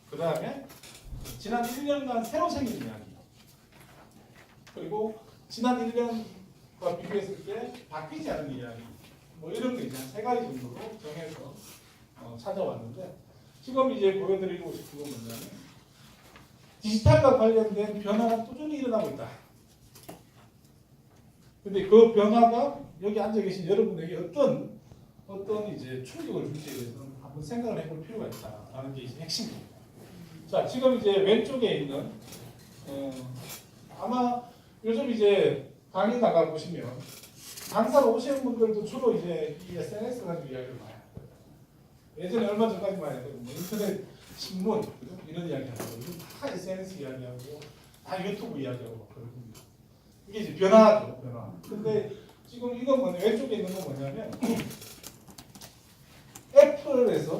그 다음에 지난 1년간 새로 생긴 이야기. 그리고 지난 1년과 비교했을 때 바뀌지 않은 이야기. 뭐 이런 거 이제 한 3가지 정도로 정해서 찾아왔는데 지금 이제 보여드리고 싶은 건 뭐냐면 디지털과 관련된 변화가 꾸준히 일어나고 있다. 근데 그 변화가 여기 앉아 계신 여러분에게 어떤 이제 충격을 줄지에 대해서는 한번 생각을 해볼 필요가 있다라는 게 이제 핵심입니다. 자, 지금 이제 왼쪽에 있는 아마 요즘 이제 강의 나가 보시면 강사로 오시는 분들도 주로 이제 이 SNS 가지고 이야기를 많이 해요. 예전에 얼마 전까지만 해도 뭐 인터넷 신문 이런 이야기하고 요즘 다 SNS 이야기하고 다 유튜브 이야기하고 그러거든요. 이게 이제 변화죠, 변화. 근데 지금 이건 뭐냐, 왼쪽에 있는 건 뭐냐면 애플에서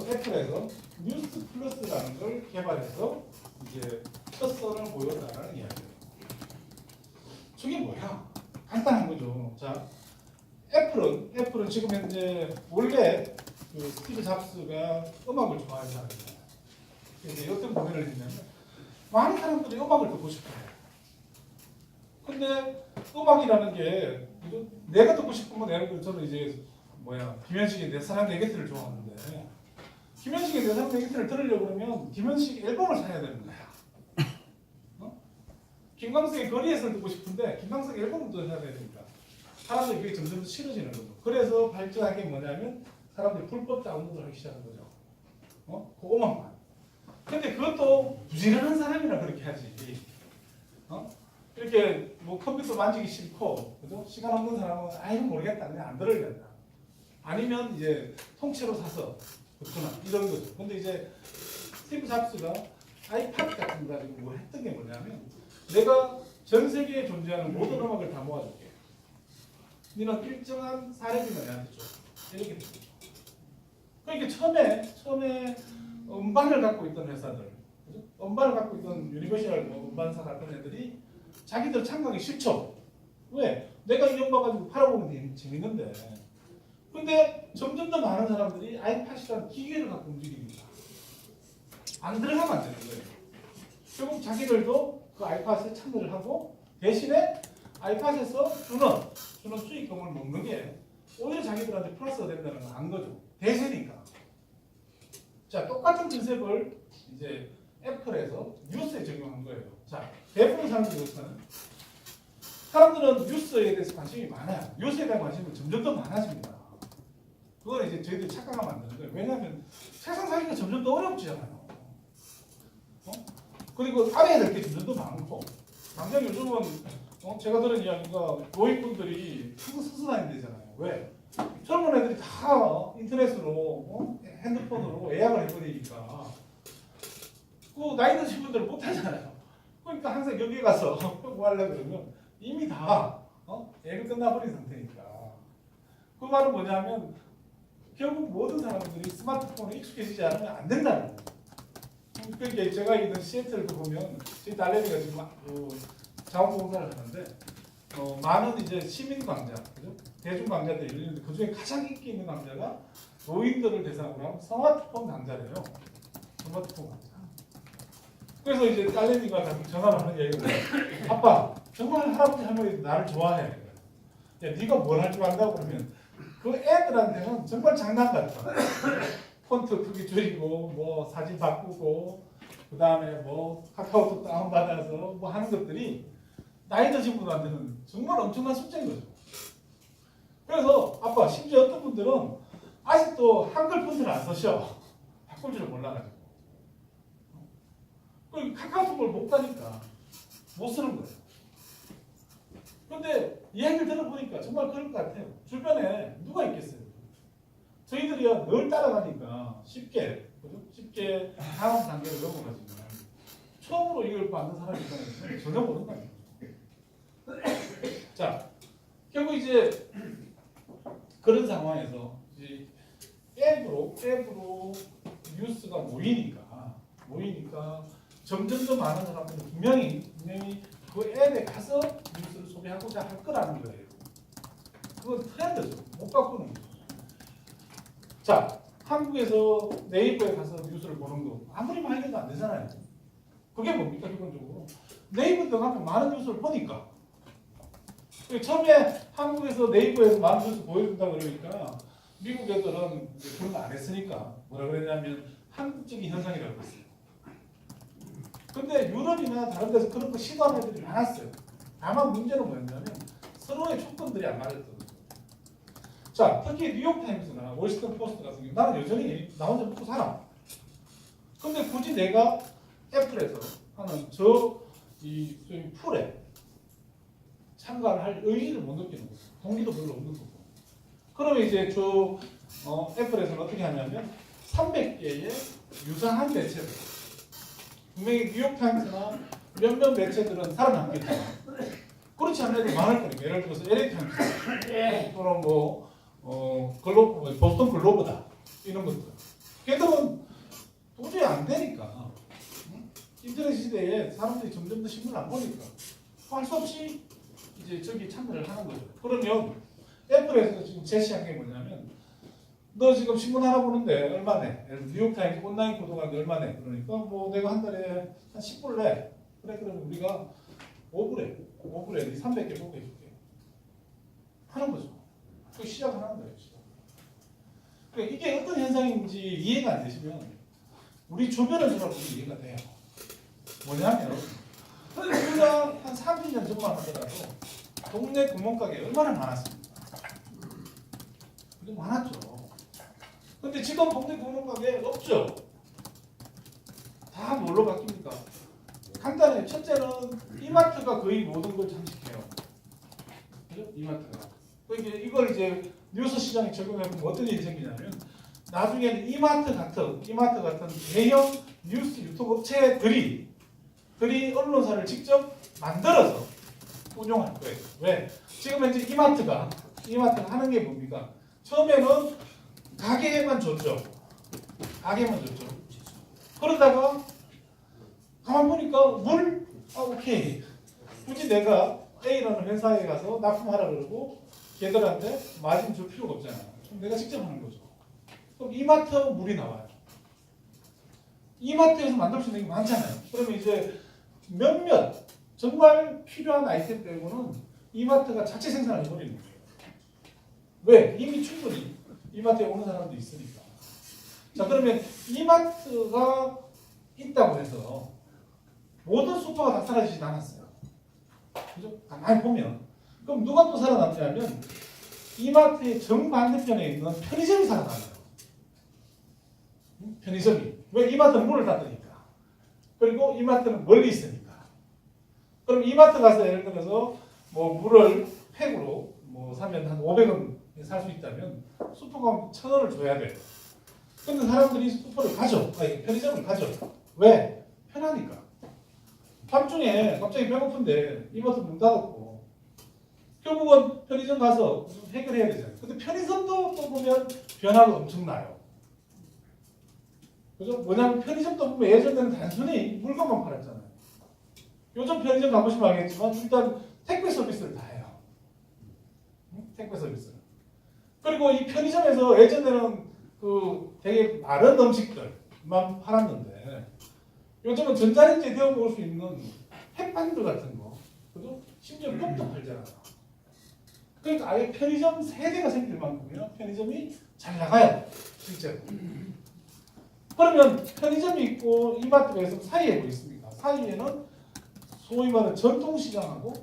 뉴스 플러스라는 걸 개발해서 이제 첫 선을 보여달라는 이야기예요. 저게 뭐야? 간단한 거죠. 자, 애플은 지금 현재 원래 그 스티브 잡스가 음악을 좋아하는 사람이잖아요. 그래서 어떤 고민을 했냐면 많은 사람들이 음악을 듣고 싶어요. 근데 음악이라는 게 내가 듣고 싶은 건 예를 들어 저는 이제 김현식의 내 사랑 내 곁을 좋아하는데 김현식의 내 사랑 내 곁을 들으려고 그러면 김현식 앨범을 사야 되는 거야. 김광석의 거리에서 듣고 싶은데 김광석 앨범도 사야 되니까 사람들이 그게 점점 싫어지는 거죠. 그래서 발전한 게 뭐냐면 사람들이 불법 다운로드를 하기 시작한 거죠. 그 음악만. 근데 그것도 부지런한 사람이라 그렇게 하지. 이렇게 뭐 컴퓨터 만지기 싫고, 그죠? 시간 없는 사람은 이건 모르겠다, 그냥 안 들어야 된다. 아니면 이제 통째로 사서 듣거나 이런 거죠. 근데 이제 스티브 잡스가 아이팟 같은 거 가지고 뭐 했던 게 뭐냐면 내가 전 세계에 존재하는 모든 음악을 다 모아줄게. 너는 일정한 사례비만 내한테 줘. 이렇게 되죠. 그러니까 처음에 음반을 갖고 있던 회사들, 그죠? 음반을 갖고 있던 유니버셜 음반사 같은 애들이 자기들 참가하기 싫죠. 왜? 내가 이 음반 가지고 팔아보면 재밌는데. 근데 점점 더 많은 사람들이 아이팟이라는 기계를 갖고 움직입니다. 안 들어가면 안 되는 거예요. 결국 자기들도 그 아이팟에 참여를 하고 대신에 아이팟에서 주는 수익금을 먹는 게 오히려 자기들한테 플러스가 된다는 걸 안 거죠. 대세니까. 자, 똑같은 컨셉을 이제 애플에서 뉴스에 적용한 거예요. 자, 대부분 사람들은 뉴스에 대해서 관심이 많아요. 뉴스에 대한 관심은 점점 더 많아집니다. 그건 이제 저희들이 착각하면 안 되는 거예요. 왜냐하면 세상 살기가 점점 더 어렵지잖아요. 그리고 알아야 될 게 점점 더 많고, 당장 요즘은 제가 들은 이야기가 노인분들이 한국 스스다닌대잖아요. 왜? 젊은 애들이 다 인터넷으로 핸드폰으로 예약을 해버리니까 그 나이 드신 분들은 못 하잖아요. 그러니까 항상 여기 가서 뭐 하려고 그러면 이미 다 예약이 끝나버린 상태니까. 그 말은 뭐냐면 결국 모든 사람들이 스마트폰에 익숙해지지 않으면 안 된다는 거예요. 그러니까 제가 있는 시애틀도 보면 제 딸내미가 지금 자원봉사를 하는데 많은 이제 시민 강좌, 그죠? 대중 강좌들이 열리는데 그 중에 가장 인기 있는 강좌가 노인들을 대상으로 한 스마트폰 강좌래요. 스마트폰 강좌. 그래서 이제 딸내미가 가끔 전화를 하는 얘기가 아빠, 정말 할아버지 할머니도 나를 좋아해. 야, 네가 뭘 할 줄 안다고 그러면 그 애들한테는 정말 장난 같아. 폰트 크기 줄이고 뭐 사진 바꾸고 그 다음에 뭐 카카오톡 다운받아서 뭐 하는 것들이 나이 드신 분한테는 정말 엄청난 숙제인 거죠. 그래서 아빠, 심지어 어떤 분들은 아직도 한글 폰트를 안 쓰셔. 바꿀 줄을 몰라가지고. 카카오톡을 못 가니까 못 쓰는 거예요. 그런데 이야기를 들어보니까 정말 그럴 것 같아요. 주변에 누가 있겠어요? 저희들이야 늘 따라가니까 쉽게 다음 단계로 넘어가지만 처음으로 이걸 받는 사람이 있다면 전혀 모르는 거 아니에요. 자, 결국 이제 그런 상황에서 이제 앱으로 뉴스가 모이니까 점점 더 많은 사람들이 분명히 그 앱에 가서 뉴스를 소비하고자 할 거라는 거예요. 그건 트렌드죠. 못 바꾸는 거죠. 자, 한국에서 네이버에 가서 뉴스를 보는 거 아무리 많이 해도 안 되잖아요. 되잖아요. 그게 뭡니까 기본적으로 네이버 들어가면 많은 뉴스를 보니까. 처음에 한국에서 네이버에서 많은 뉴스 보여준다 그러니까 미국 애들은 그런 거 안 했으니까 뭐라 그랬냐면 한국적인 현상이라고 했어요. 근데 유럽이나 다른 데서 그런 거 시도하는 애들이 많았어요. 다만 문제는 뭐였냐면 서로의 조건들이 안 맞았던 거죠. 자, 특히 뉴욕타임스나 월스트리트 포스트 같은 경우 나는 여전히 나 혼자 먹고 살아. 근데 굳이 내가 애플에서 하는 이 풀에 참가를 할 의지를 못 느끼는 거죠. 동기도 별로 없는 거고. 그러면 이제 애플에서는 어떻게 하냐면 300개의 유사한 매체들, 분명히 뉴욕타임스나 몇몇 매체들은 살아남겠죠. 그렇지 않은 애들 많을 거니까. 예를 들어서 LA타임스 또는 보스턴 글로브다 이런 것들. 걔들은 도저히 안 되니까. 인터넷 시대에 사람들이 점점 더 신문을 안 보니까 할 수 없이 이제 저기 참여를 하는 거죠. 그러면 애플에서 지금 제시한 게 뭐냐면 너 지금 신문 하나 보는데 얼마 내? 뉴욕타임스 온라인 구독하는데 얼마 내? 그러니까 뭐 내가 한 달에 한 10불 내. 그래 그러면 우리가 5불에 300개 보고 해줄게. 하는 거죠. 그 시작을 하는 거예요. 시작. 그러니까 이게 어떤 현상인지 이해가 안 되시면 우리 주변을 들어보면 이해가 돼요. 뭐냐면 우리가 한 30년 전만 하더라도 동네 구멍가게 얼마나 많았습니까? 많았죠. 근데 지금 동네 구멍가게 없죠. 다 뭘로 바뀝니까? 간단해요. 첫째는 이마트가 거의 모든 걸 장식해요. 그죠? 이마트가. 이걸 이제 뉴스 시장에 적용해보면 어떤 일이 생기냐면 나중에는 이마트 같은 대형 뉴스 유튜브 업체들이 언론사를 직접 만들어서 운용할 거예요. 왜? 지금 현재 이마트가 하는 게 뭡니까? 처음에는 가게만 줬죠. 그러다가 가만 보니까 오케이. 굳이 내가 A라는 회사에 가서 납품하라 그러고 걔들한테 마진 줄 필요가 없잖아. 그럼 내가 직접 하는 거죠. 그럼 이마트 물이 나와요. 이마트에서 만들 수 있는 게 많잖아요. 그러면 이제 몇몇 정말 필요한 아이템 빼고는 이마트가 자체 생산을 해버리는 거예요. 왜? 이미 충분히 이마트에 오는 사람도 있으니까. 자, 그러면 이마트가 있다고 해서 모든 슈퍼가 다 사라지진 않았어요. 그죠? 가만히 보면. 그럼 누가 또 살아남냐면 이마트의 정반대편에 있는 편의점이 살아남아요. 편의점이. 왜? 이마트는 문을 닫으니까. 그리고 이마트는 멀리 있으니까. 그럼 이마트 가서 예를 들어서 뭐 물을 팩으로 사면 한 500원 살 수 있다면 슈퍼가 1,000원을 줘야 돼요. 근데 사람들이 슈퍼를 가죠. 편의점을 가죠. 왜? 편하니까. 밤중에 갑자기 배고픈데 이마트 문 닫았고 결국은 편의점 가서 해결해야 되잖아요. 근데 편의점도 또 보면 변화가 엄청나요. 그죠? 뭐냐면 편의점도 보면 예전에는 단순히 물건만 팔았잖아요. 요즘 편의점 가보시면 알겠지만 일단 택배 서비스를 다 해요. 택배 서비스. 그리고 이 편의점에서 예전에는 되게 마른 음식들만 팔았는데 요즘은 전자레인지에 데워 먹을 수 있는 햇반들 같은 거, 그죠? 심지어 떡도 팔잖아요. 그러니까 아예 편의점 세대가 생길 만큼이요. 편의점이 잘 나가요, 실제로. 그러면 편의점이 있고 이마트가 있으면 사이에 뭐 있습니까? 사이에는 소위 말하는 전통시장하고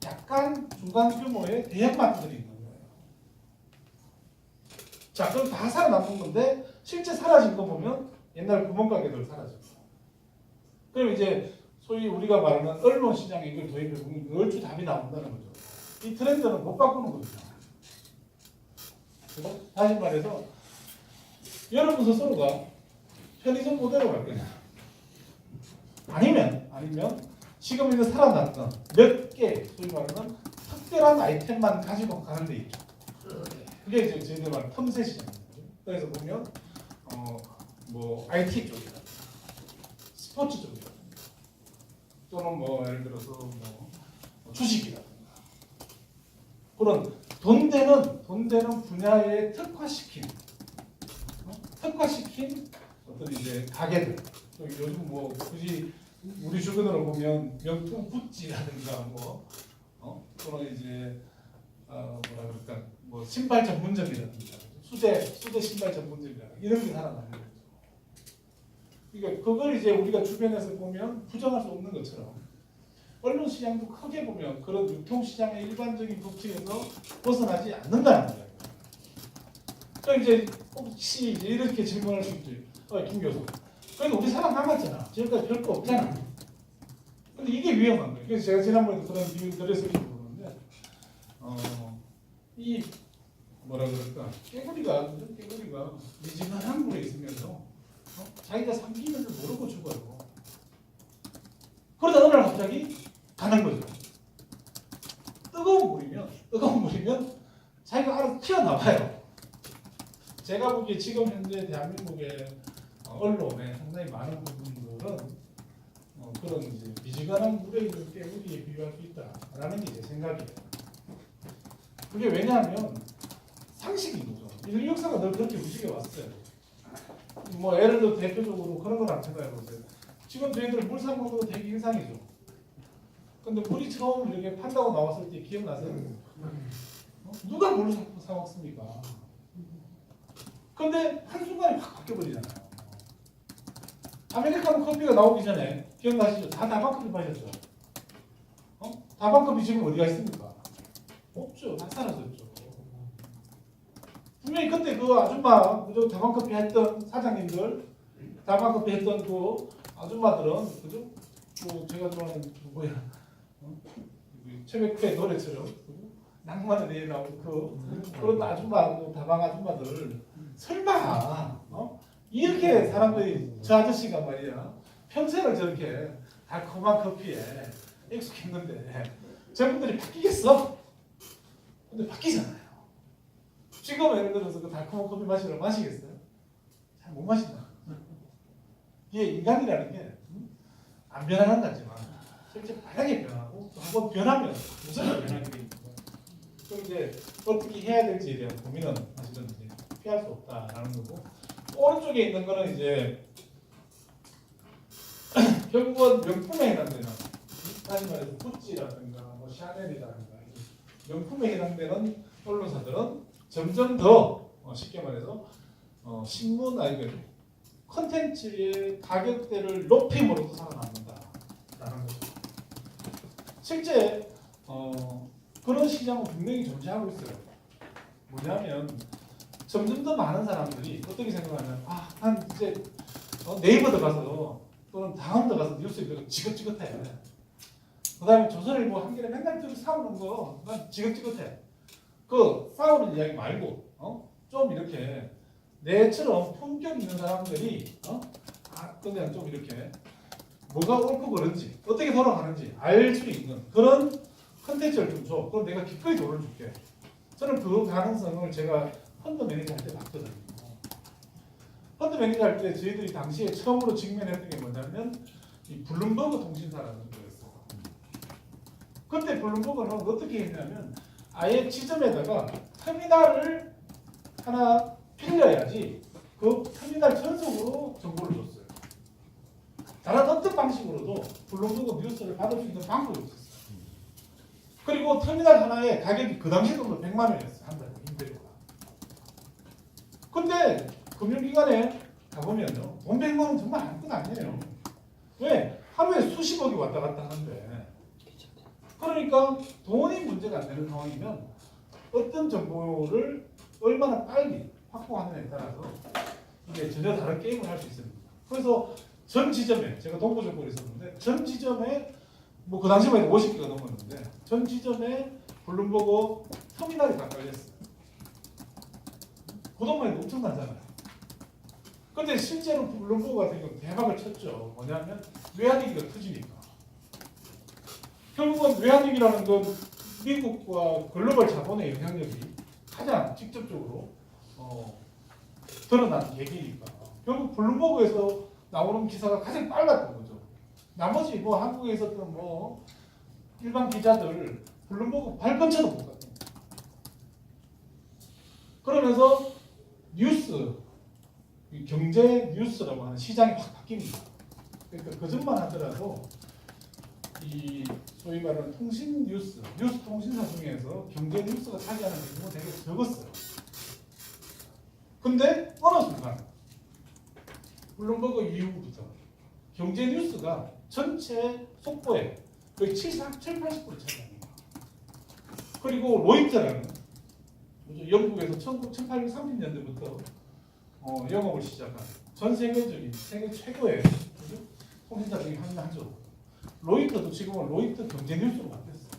약간 중간 규모의 대형마트들이 있는 거예요. 자, 그럼 다 살아남는 건데 실제 사라진 거 보면 옛날 구멍가게들 사라졌고. 그럼 이제 소위 우리가 말하는 언론 시장에 이걸 도입해보면 얼추 답이 나온다는 거죠. 이 트렌드는 못 바꾸는 거죠. 그래서 다시 말해서 여러분 스스로가 편의점 모델로 갈 거냐? 아니면 지금 이제 살아났던 몇 개 소위 말하는 특별한 아이템만 가지고 가는 데 있죠. 그게 이제 저희들 말하는 틈새 시장입니다. 그래서 보면 IT 쪽이다, 스포츠 쪽이다, 또는 예를 들어서 주식이라든가 그런 돈 되는 분야에 특화시킨 어떤 이제 가게들, 요즘 뭐 굳이 우리 주변으로 보면 명품 구찌라든가 뭐 또는 이제 뭐라 그럴까 뭐 신발 전문점이라든가 수제 신발 전문점이라든가 이런 게 살아나는 거죠. 그러니까 그걸 이제 우리가 주변에서 보면 부정할 수 없는 것처럼 언론 시장도 크게 보면 그런 유통 시장의 일반적인 법칙에서 벗어나지 않는다는 거예요. 그러니까 이제 혹시 이제 이렇게 질문할 수 있죠. 김 교수. 그래도 우리 살아남았잖아. 지금까지 별거 없잖아. 근데 이게 위험한 거예요. 그래서 제가 지난번에도 그런 비유 드렸을지 모르는데, 이 뭐라 그럴까 깨구리가 미지근한 물에 있으면서 자기가 삼키는 줄 모르고 죽어요. 그러다 어느 날 갑자기 가는 거죠. 뜨거운 물이면 자기가 알아서 튀어나와요. 제가 보기에 지금 현재 대한민국의 언론에 상당히 많은 부분들은 그런 이제 미지근한 물에 있는 깨구리에 비유할 수 있다라는 게 제 생각이에요. 그게 왜냐하면 상식인 거죠. 인류 역사가 늘 그렇게 움직여 왔어요. 뭐 예를 들어 대표적으로 그런 걸 한번 생각해 보세요. 지금 저희들 물 사 먹는 거 되게 일상이죠. 근데 물이 처음 이렇게 판다고 나왔을 때 기억나세요? 누가 물을 사 먹습니까? 근데 한순간에 확 바뀌어버리잖아요. 아메리카노 커피가 나오기 전에 기억나시죠? 다 다방커피 마셨죠? 다방커피 지금 어디가 있습니까? 없죠. 다 사라졌죠. 분명히 그때 그 아줌마, 그죠? 다방커피 했던 사장님들, 다방커피 했던 그 아줌마들은, 그죠? 또 제가 좋아하는 뭐야? 최백호의 노래처럼 낭만의 내일 나오고 그런 아줌마, 다방 아줌마들 설마 이렇게 사람들이 저 아저씨가 말이야 평생을 저렇게 달콤한 커피에 익숙했는데 저분들이 바뀌겠어? 근데 바뀌잖아요. 지금 예를 들어서 그 달콤한 커피 마시러 마시겠어요? 잘 못 마신다. 이게 인간이라는 게 안 변하는 거지만 실제 만약에 변하고 또 한번 변하면 무조건 변하게 돼 있는 거예요. 그럼 이제 어떻게 해야 될지에 대한 고민은 사실은 이제 피할 수 없다라는 거고, 오른쪽에 있는 거는 이제 결국은 명품에 해당되는, 다시 말해서 구찌라든가 뭐 샤넬이라든가 명품에 해당되는 언론사들은 점점 더 쉽게 말해서 신문 아니면 컨텐츠의 가격대를 높임으로도 살아남는다라는 거죠. 실제 그런 시장은 분명히 존재하고 있어요. 뭐냐면 점점 더 많은 사람들이 어떻게 생각하냐면 난 이제 네이버 들어가서 또는 다음 들어가서 뉴스 읽어도 지긋지긋해. 그 다음에 조선일보 한겨레 맨날 좀 싸우는 거 난 지긋지긋해. 그 싸우는 이야기 말고 좀 이렇게 내처럼 품격 있는 사람들이 그냥 좀 이렇게 뭐가 옳고 그른지 어떻게 돌아가는지 알 수 있는 그런 컨텐츠를 좀 줘. 그럼 내가 기꺼이 돈을 줄게. 저는 그 가능성을 제가 펀드 매니저 할 때 봤거든요. 펀드 매니저 할 때 저희들이 당시에 처음으로 직면했던 게 뭐냐면 이 블룸버그 통신사라는 거였어요. 그때 블룸버그는 어떻게 했냐면 아예 지점에다가 터미널을 하나 빌려야지 그 터미널 전속으로 정보를 줬어요. 다른 어떤 방식으로도 블룸버그 뉴스를 받을 수 있는 방법이 없었어요. 그리고 터미널 하나에 가격이 그 당시 돈으로 100만 원이었어요. 한 달에 임대료가. 근데 금융기관에 가보면요. 돈 100만 원 정말 아무것도 아니에요. 왜? 하루에 수십억이 왔다 갔다 하는데. 그러니까 돈이 문제가 안 되는 상황이면 어떤 정보를 얼마나 빨리 확보하느냐에 따라서 이게 전혀 다른 게임을 할 수 있습니다. 그래서 전 지점에, 제가 동부정보를 있었는데 전 지점에 뭐 그 당시만 해도 50개가 넘었는데 전 지점에 블룸버그 터미널이 다 깔렸어요. 그 돈만 해도 엄청나잖아요. 근데 실제로 블룸버그 같은 경우는 대박을 쳤죠. 뭐냐면 외환위기가 터지니까. 결국은 외환위기라는 건 미국과 글로벌 자본의 영향력이 가장 직접적으로 드러난 계기니까. 결국 블룸버그에서 나오는 기사가 가장 빨랐던 거죠. 나머지 뭐 한국에 있었던 뭐 일반 기자들 블룸버그 발근처도 못 갔던 거예요. 그러면서 뉴스, 경제 뉴스라고 하는 시장이 확 바뀝니다. 그러니까 거짓말 하더라도 이 소위 말하는 통신 뉴스 통신사 중에서 경제 뉴스가 차지하는 비중은 되게 적었어요. 근데 어느 순간 블룸버그 이후부터 경제 뉴스가 전체 속보에 거의 70, 80% 차지합니다. 그리고 로이터라는 영국에서 1830년대부터 영업을 시작한 전 세계적인 세계 최고의 통신사 중에 하나죠. 로이터도 지금은 로이터 경제 뉴스로 바뀌었어요.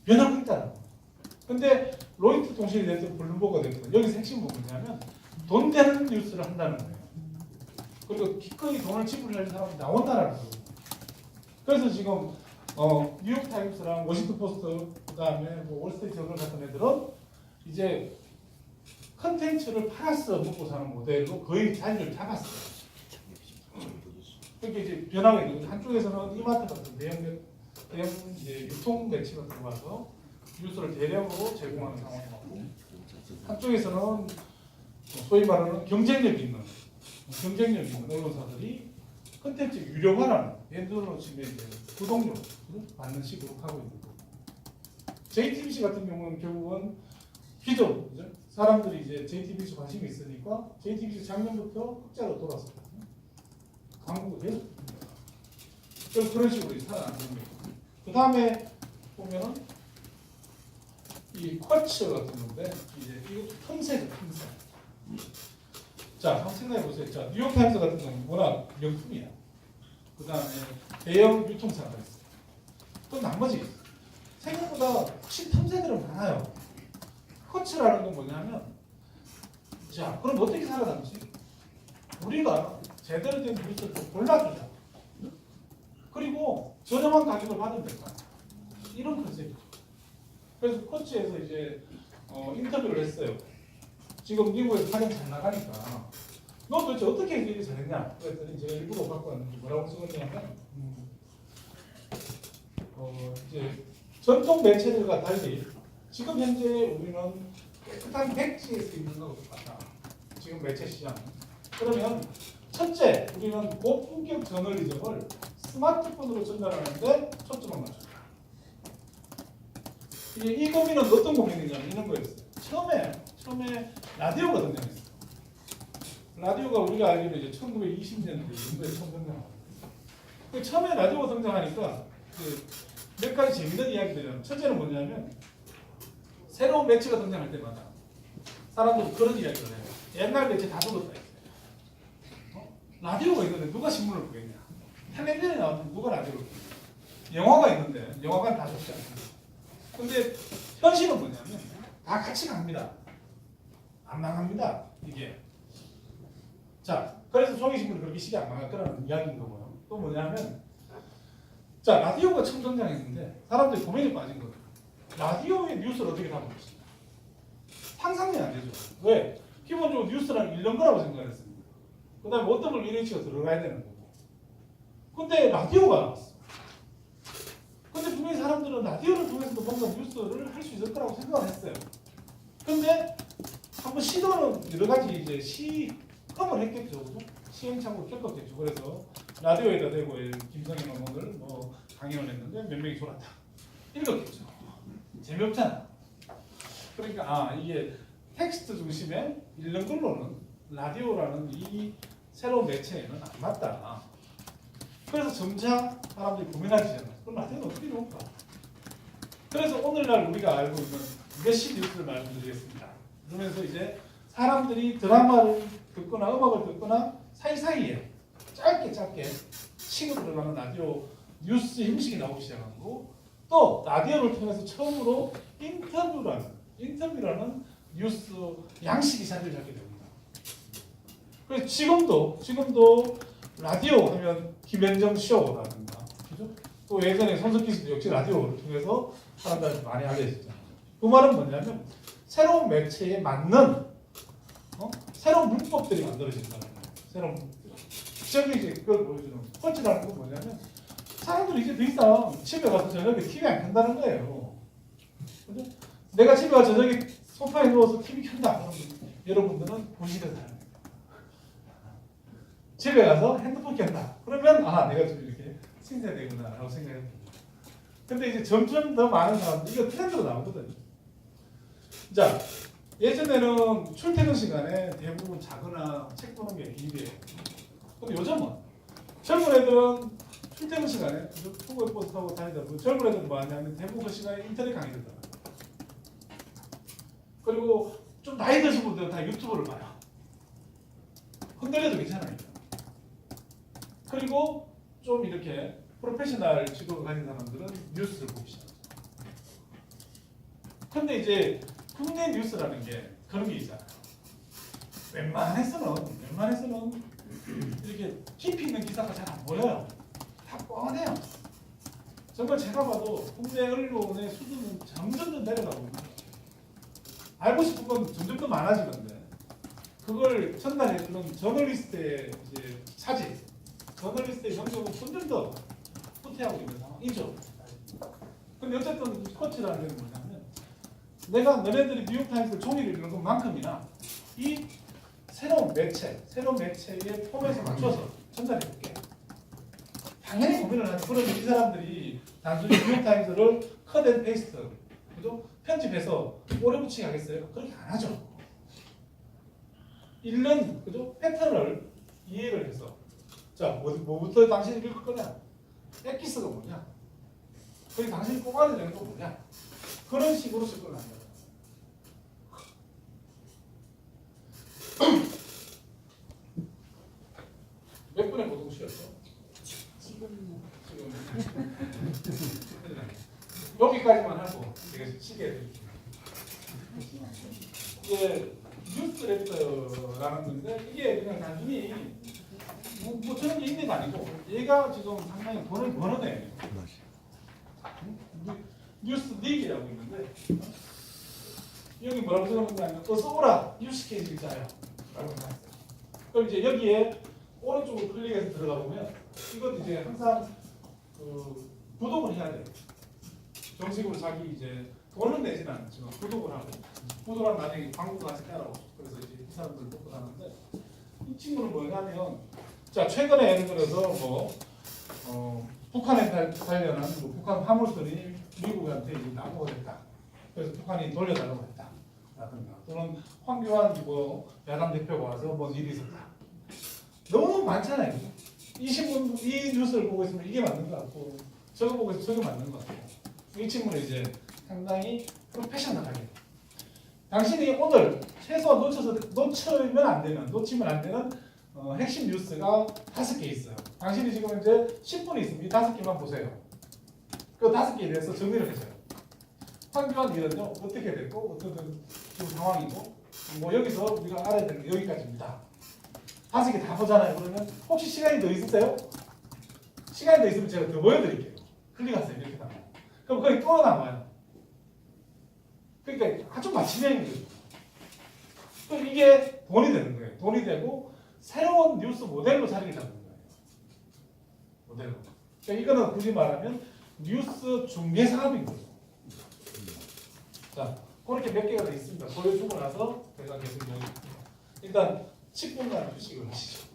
변하고 있다. 근데 로이터 통신이 됐든 블룸버그가 됐든 여기서 핵심은 뭐냐면 돈 되는 뉴스를 한다는 거예요. 그리고 기꺼이 돈을 지불할 사람이 나온다는 거예요. 그래서 지금 뉴욕타임스랑 워싱턴 포스트 그다음에 뭐 월스트리트 저널 같은 애들은 이제 컨텐츠를 팔아서 먹고 사는 모델로 거의 자리를 잡았어요. 그렇게 이제 변하고 있는 거죠. 한쪽에서는 이마트 같은 대형 이제 유통 매체가 들어와서 뉴스를 대량으로 제공하는 상황이고, 한쪽에서는 소위 말하는 경쟁력 있는 언론사들이 컨텐츠 유료화라는 예를 치면 이제 구독료 받는 식으로 하고 있는 거고, JTBC 같은 경우는 결국은 기존 사람들이 이제 JTBC 관심이 있으니까 JTBC 작년부터 흑자로 돌아섰거든요. 광고도 계속. 그래서 그런 식으로 살아나는 겁니다. 그 다음에 보면은 이 쿼츠 같은 건데 이제 이것도 틈새죠, 틈새. 자, 한번 생각해 보세요. 자, 뉴욕타임스 같은 경우는 워낙 명품이야. 그 다음에 대형 유통사가 있어요. 또 나머지 생각보다 혹시 틈새들은 많아요. 쿼츠라는 건 뭐냐면, 자, 그럼 어떻게 살아남지? 우리가 제대로 된 뉴스를 좀 골라주자. 그리고 저렴한 가격을 받으면 될 거 아니야. 이런 컨셉이죠. 그래서 쿼츠에서 이제 인터뷰를 했어요. 지금 미국에서 가장 잘 나가니까 너 도대체 어떻게 일을 잘했냐? 그랬더니 제가 일부러 갖고 왔는데 뭐라고 써놨냐면 이제 전통 매체들과 달리 지금 현재 우리는 깨끗한 백지에 서 있는 것과 같다. 지금 매체 시장. 그러면 첫째, 우리는 고품격 저널리즘을 스마트폰으로 전달하는데 초점을 맞춘다. 이 고민은 어떤 고민이냐면 이런 거였어요. 처음에 라디오가 등장했어요. 라디오가 우리가 알기로 이제 1920년대 정도에 처음 등장합니다. 처음에 라디오가 등장하니까 몇 가지 재밌는 이야기들이잖아요. 첫째는 뭐냐면 새로운 매체가 등장할 때마다 사람들이 그런 이야기를 해요. 옛날 매체 다 죽었다. 라디오가 있는데 누가 신문을 보겠냐? 텔레비전에 나왔는데 누가 라디오를 보겠냐? 영화가 있는데 영화관 다 죽지 않습니다. 근데 현실은 뭐냐면 다 같이 갑니다. 안 망합니다. 이게. 자, 그래서 종이신문이 그렇게 쉽게 안 망할 거라는 이야기인 거고요. 또 뭐냐면, 자, 라디오가 처음 등장했는데 사람들이 고민에 빠진 거예요. 라디오의 뉴스를 어떻게 담을 것인가? 상상이 안 되죠. 왜? 기본적으로 뉴스라는 읽는 거라고 생각했습니다. 그 다음에 어떤 걸 일일치가 들어가야 되는 거고. 근데 라디오가 나왔어. 근데 분명히 사람들은 라디오를 통해서도 뭔가 뉴스를 할 수 있을 거라고 생각을 했어요. 근데 한번 시도는 여러 가지 이제 시험을 했겠죠. 시행착오를 겪었겠죠. 그래서 라디오에다 대고 김성현 어머니를 강연을 했는데 몇 명이 졸았다. 읽었겠죠. 재미없잖아. 그러니까 이게 텍스트 중심의 읽는 걸로는 라디오라는 이 새로운 매체에는 안 맞다. 그래서 점차 사람들이 고민하기 시작해요. 그럼 라디오는 어떻게 좋을까? 그래서 오늘날 우리가 알고 있는 메시 뉴스를 말씀드리겠습니다. 그러면서 이제 사람들이 드라마를 듣거나 음악을 듣거나 사이사이에 짧게 치고 들어가는 라디오 뉴스 형식이 나오기 시작하고, 또 라디오를 통해서 처음으로 인터뷰라는 뉴스 양식이 자리를 잡게 됩니다. 그래서 지금도 라디오 하면 김현정 쇼라든가, 그죠? 또 예전에 손석희 씨도 역시 라디오를 통해서 사람들한테 많이 알려졌잖아요. 그 말은 뭐냐면 새로운 매체에 맞는 새로운 문법들이 만들어진다는 거예요. 새로운 문법들. 저기 그걸 보여주는 펀치라는 건 뭐냐면 사람들이 이제 더 이상 집에 가서 저녁에 TV 안 켠다는 거예요. 그죠? 내가 집에 가서 저녁에 소파에 누워서 TV 켠다. 여러분들은 본실에서 하는 거예요. 집에 가서 핸드폰 켠다. 그러면 아 내가 좀 이렇게 신세대구나라고 생각합니다. 근데 이제 점점 더 많은 사람들 이거 트렌드로 나오거든요. 자 예전에는 출퇴근 시간에 대부분 자거나 책 보는 게 일이에요. 근데 요즘은 젊은 애들은 출퇴근 시간에 투고의 버스 타고 다니다 보면 젊은 애들은 뭐 하냐면 대부분 그 시간에 인터넷 강의 듣더라고요. 그리고 좀 나이 드신 분들은 다 유튜브를 봐요. 흔들려도 괜찮아요. 그리고 좀 이렇게 프로페셔널 직업을 가진 사람들은 뉴스를 보기 시작해요. 근데 이제 국내 뉴스라는 게 그런 게 있잖아요. 웬만해서는 이렇게 깊이 있는 기사가 잘 안 보여요. 다 뻔해요. 정말 제가 봐도 국내 언론의 수준은 점점 더 내려가고 있는 거예요. 알고 싶은 건 점점 더 많아지는데 그걸 전달해 주는 저널리스트의 이제 차질, 저널리스트의 영역은 점점 더 후퇴하고 있는 상황이죠. 근데 어쨌든 스코치라는 게 뭐냐면 내가 너네들이 뉴욕타임스 종이를 읽는 것만큼이나 이 새로운 매체의 폼에서 맞춰서 전달해 볼게. 당연히 고민을 하죠. 그러면 이 사람들이 단순히 뉴욕타임스를 컷 앤 페이스트, 그죠? 편집해서 오래 붙이게 하겠어요? 그렇게 안 하죠. 읽는 그죠? 패턴을 이해를 해서 자 뭐부터 당신이 읽을 거냐? 엑기스가 뭐냐? 거기 당신이 뽑아야 되는 거 뭐냐? 그런 식으로 접근을 한다. 몇 분의 고동 쉬었어? 지금 여기까지만 하고 제가 시계 드릴게요. 이게 뉴스레터라는 건데 이게 그냥 단순히 뭐 저런 게 있는 게 아니고 얘가 지금 상당히 돈을 버는 애예요. 뉴스 닉이라고 있는데 여기 뭐라고 적어놓냐면 어서 오라 뉴스 케이스 기자요 라고 해놨어요. 그럼 이제 여기에 오른쪽으로 클릭해서 들어가 보면 이건 이제 항상 그 구독을 해야 돼요. 정식으로 자기 이제 돈은 내지는 않지만 구독을 하고 구독하면 나중에 광고 같이 따라오고 그래서 이제 이 사람들 먹고 하는데 이 친구는 뭐냐면 자 최근에 예를 들어서 뭐 북한에 관련한 뭐 북한 화물선이 미국한테 이제 납부가 됐다. 그래서 북한이 돌려달라고 했다. 라든가 또는 황교안 뭐 야당 대표가 와서 뭐 일이 있었다. 너무 많잖아요. 이 신문 이 뉴스를 보고 있으면 이게 맞는 것 같고 저거 보고 있으면 저게 맞는 것 같고 이 친구는 이제 상당히 프로페셔널하게 당신이 오늘 최소한 놓치면 안 되는 핵심 뉴스가 5개 있어요. 당신이 지금 이제 10분이 있으면 이 5개만 보세요. 그 5개에 대해서 정리를 해줘요. 황교안 일은요 어떻게 됐고 어떤 지금 상황이고 뭐 여기서 우리가 알아야 되는 게 여기까지입니다. 5개 다 보잖아요. 그러면 혹시 시간이 더 있으세요? 시간이 더 있으면 제가 더 보여드릴게요. 클릭하세요. 이렇게 나와요. 그럼 거기 또 나와요. 그러니까 아주 맞춤형인 거죠. 그럼 이게 돈이 되는 거예요. 돈이 되고 새로운 뉴스 모델로 자리를 잡는 거예요. 모델로. 그러니까 이거는 굳이 말하면 뉴스 중개 사업인 거죠. 자, 그렇게 몇 개가 더 있습니다. 보여주고 나서 제가 계속 일단 10분간 휴식을 하시죠.